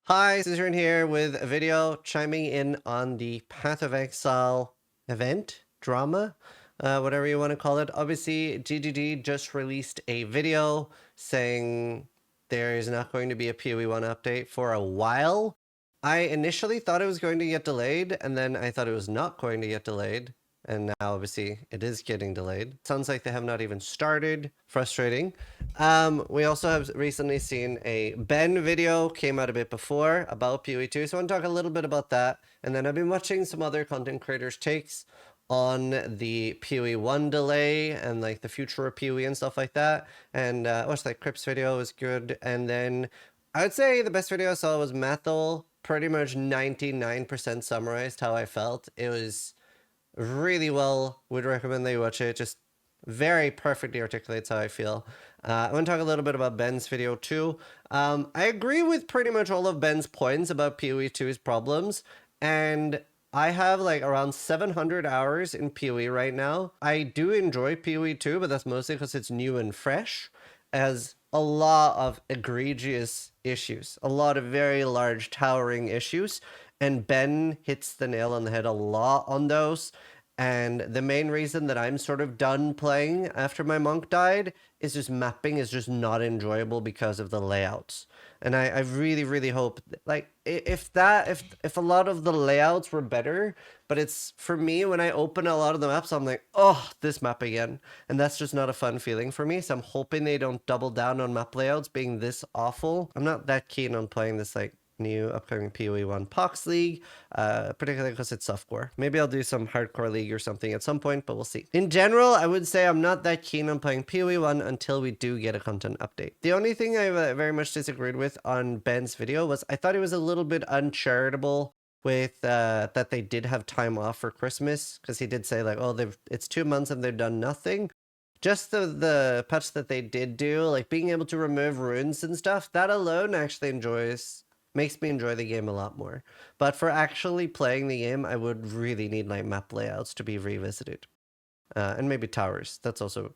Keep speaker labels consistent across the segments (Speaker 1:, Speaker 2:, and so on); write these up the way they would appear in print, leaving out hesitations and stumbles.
Speaker 1: Hi, Zizaran here with a video chiming in on the Path of Exile event, drama, whatever you want to call it. Obviously, GGG just released a video saying there is not going to be a PoE 1 update for a while. I initially thought it was going to get delayed, and then I thought it was not going to get delayed. And now, obviously, it is getting delayed. Sounds like they have not even started. Frustrating. We also have recently seen a Ben video, came out a bit before, about PoE 2. So I want to talk a little bit about that. And then I've been watching some other content creators' takes on the PoE 1 delay and like the future of PoE and stuff like that. And I watched like Crip's video, was good. And then I would say the best video I saw was Methel. Pretty much 99% summarized how I felt. It was really well. Would recommend that you watch it. Just very perfectly articulates how I feel. I want to talk a little bit about Ben's video too. I agree with pretty much all of Ben's points about PoE 2's problems, and I have like around 700 hours in PoE right now. I do enjoy PoE 2, but that's mostly because it's new and fresh. As a lot of egregious issues, a lot of very large towering issues, and Ben hits the nail on the head a lot on those. And the main reason that I'm sort of done playing after my monk died is just mapping is just not enjoyable because of the layouts. And I really, really hope like if a lot of the layouts were better, but it's for me when I open a lot of the maps, I'm like, oh, this map again. And that's just not a fun feeling for me. So I'm hoping they don't double down on map layouts being this awful. I'm not that keen on playing this like new upcoming PoE 1 Pox League, particularly because it's softcore. Maybe I'll do some hardcore league or something at some point, but we'll see. In general, I would say I'm not that keen on playing PoE 1 until we do get a content update. The only thing I very much disagreed with on Ben's video was I thought it was a little bit uncharitable with that they did have time off for Christmas, because he did say like, oh, it's 2 months and they've done nothing. Just the patch that they did do, like being able to remove runes and stuff, that alone actually makes me enjoy the game a lot more. But for actually playing the game, I would really need like map layouts to be revisited. And maybe towers. That's also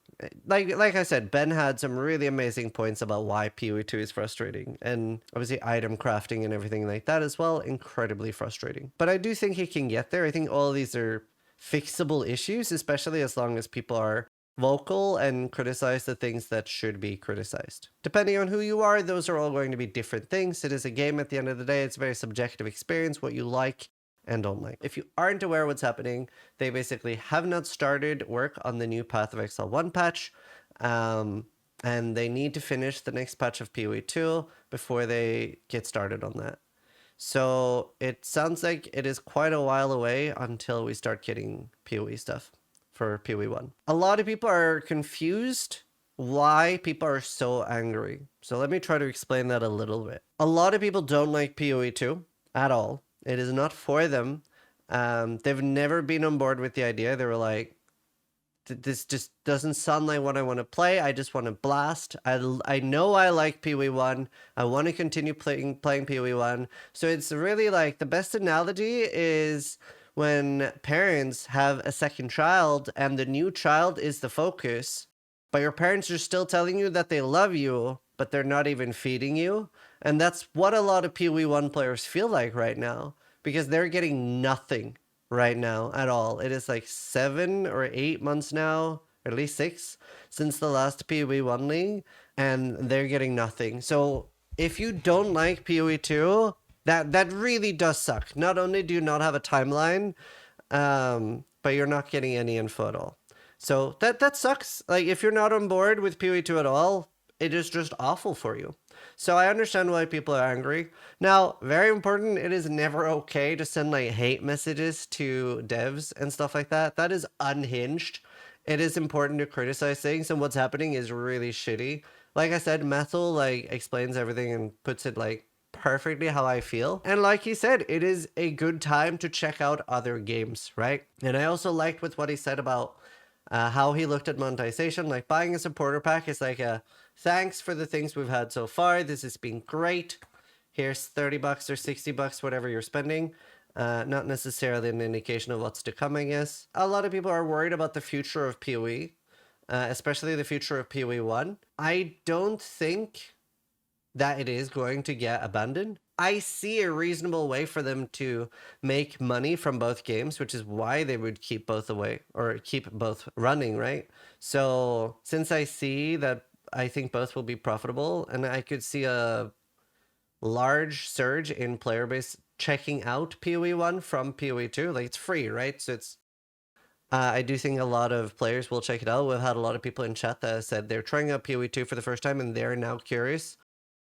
Speaker 1: like I said, Ben had some really amazing points about why PoE 2 is frustrating, and obviously item crafting and everything like that as well, incredibly frustrating. But I do think he can get there. I think all of these are fixable issues, especially as long as people are vocal and criticize the things that should be criticized. Depending on who you are, those are all going to be different things. It is a game at the end of the day. It's a very subjective experience, what you like and don't like. If you aren't aware of what's happening, they basically have not started work on the new Path of Exile 1 patch, and they need to finish the next patch of PoE 2 before they get started on that. So it sounds like it is quite a while away until we start getting PoE stuff for PoE 1. A lot of people are confused why people are so angry. So let me try to explain that a little bit. A lot of people don't like PoE 2 at all. It is not for them. They've never been on board with the idea. They were like, this just doesn't sound like what I want to play. I just want to blast. I know I like PoE 1. I want to continue playing PoE 1. So it's really like the best analogy is when parents have a second child and the new child is the focus, but your parents are still telling you that they love you, but they're not even feeding you. And that's what a lot of PoE 1 players feel like right now, because they're getting nothing right now at all. It is like 7 or 8 months now, or at least 6, since the last PoE 1 league, and they're getting nothing. So if you don't like PoE 2, that really does suck. Not only do you not have a timeline, but you're not getting any info at all. So that sucks. Like if you're not on board with PoE 2 at all, it is just awful for you. So I understand why people are angry. Now, very important, it is never okay to send like hate messages to devs and stuff like that. That is unhinged. It is important to criticize things, and what's happening is really shitty. Like I said, Methel like explains everything and puts it like perfectly how I feel. And like he said, it is a good time to check out other games, right? And I also liked with what he said about how he looked at monetization. Like buying a supporter pack is like a thanks for the things we've had so far. This has been great. Here's 30 bucks or 60 bucks, whatever you're spending. Not necessarily an indication of what's to come, I guess. A lot of people are worried about the future of PoE, especially the future of PoE 1. I don't think that it is going to get abandoned. I see a reasonable way for them to make money from both games, which is why they would keep both away or keep both running, right? So since I see that, I think both will be profitable, and I could see a large surge in player base checking out PoE 1 from PoE 2. Like, it's free, right? So it's I do think a lot of players will check it out. We've had a lot of people in chat that said they're trying out PoE 2 for the first time and they're now curious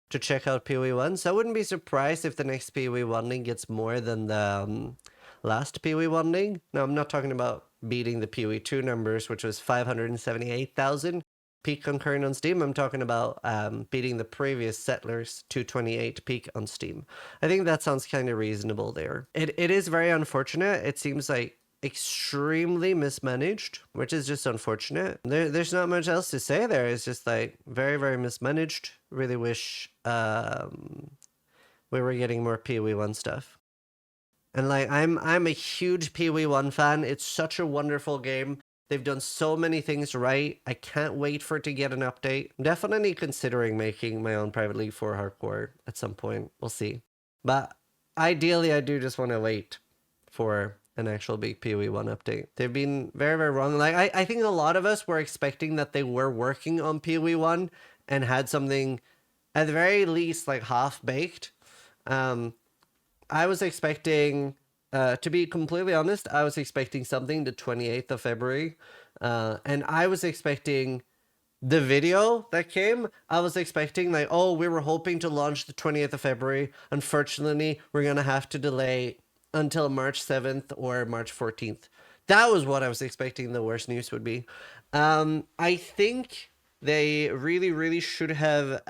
Speaker 1: to check out PoE 1. So I wouldn't be surprised if the next PoE 1 link gets more than the last PoE 1 link. Now, I'm not talking about beating the PoE 2 numbers, which was 578,000 peak concurrent on Steam. I'm talking about beating the previous Settlers 228 peak on Steam. I think that sounds kind of reasonable there. It is very unfortunate. It seems like extremely mismanaged, which is just unfortunate. There's not much else to say there. It's just like very, very mismanaged. Really wish we were getting more PoE 1 stuff. And like I'm a huge PoE 1 fan. It's such a wonderful game. They've done so many things right. I can't wait for it to get an update. I'm definitely considering making my own private league for hardcore at some point. We'll see. But ideally, I do just want to wait for an actual big PoE 1 update. They've been very, very wrong. Like, I think a lot of us were expecting that they were working on PoE 1 and had something at the very least like half-baked. I was expecting, to be completely honest, I was expecting something the 28th of February. And I was expecting the video that came, I was expecting like, oh, we were hoping to launch the 20th of February. Unfortunately, we're going to have to delay until March 7th or March 14th. That was what I was expecting the worst news would be. I think they really, really should have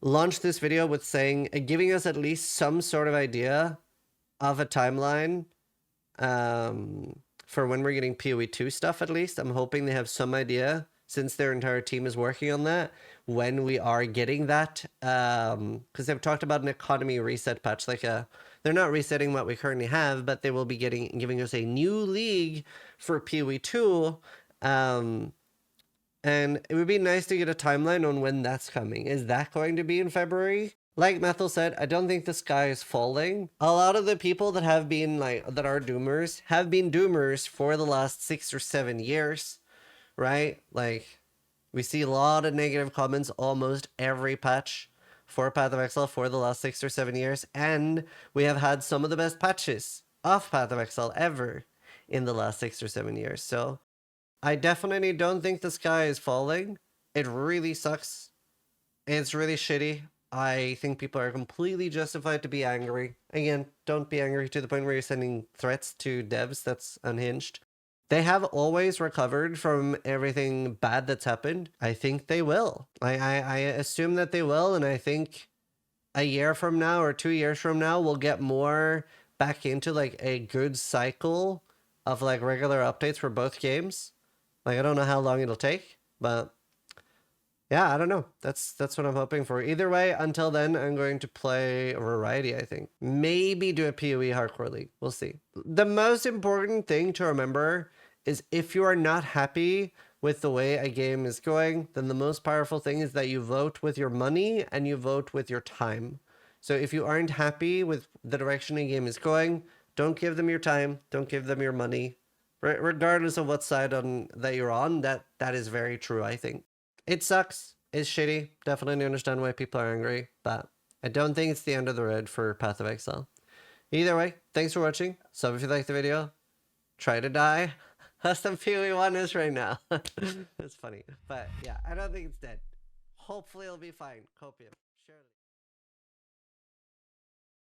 Speaker 1: launched this video with saying, giving us at least some sort of idea of a timeline for when we're getting PoE 2 stuff at least. I'm hoping they have some idea, since their entire team is working on that, when we are getting that. Because they've talked about an economy reset patch. Like they're not resetting what we currently have, but they will be giving us a new league for PoE 2. And it would be nice to get a timeline on when that's coming. Is that going to be in February? Like Methel said, I don't think the sky is falling. A lot of the people that have been that are doomers have been doomers for the last 6 or 7 years, right? Like, we see a lot of negative comments almost every patch for Path of Exile for the last 6 or 7 years. And we have had some of the best patches of Path of Exile ever in the last 6 or 7 years. So I definitely don't think the sky is falling. It really sucks. It's really shitty. I think people are completely justified to be angry. Again, don't be angry to the point where you're sending threats to devs. That's unhinged. They have always recovered from everything bad that's happened. I think they will. I assume that they will, and I think a year from now or 2 years from now, we'll get more back into like a good cycle of like regular updates for both games. Like, I don't know how long it'll take, but yeah, I don't know. That's what I'm hoping for. Either way, until then, I'm going to play a variety, I think. Maybe do a PoE hardcore league. We'll see. The most important thing to remember is if you are not happy with the way a game is going, then the most powerful thing is that you vote with your money and you vote with your time. So if you aren't happy with the direction a game is going, don't give them your time. Don't give them your money. Regardless of what side that you're on, that is very true, I think. It sucks. It's shitty. Definitely understand why people are angry, but I don't think it's the end of the road for Path of Exile. Either way, thanks for watching. Sub if you liked the video. Try to die. That's the PoE 1 is right now. It's funny. But yeah, I don't think it's dead. Hopefully it'll be fine. Copium. Surely.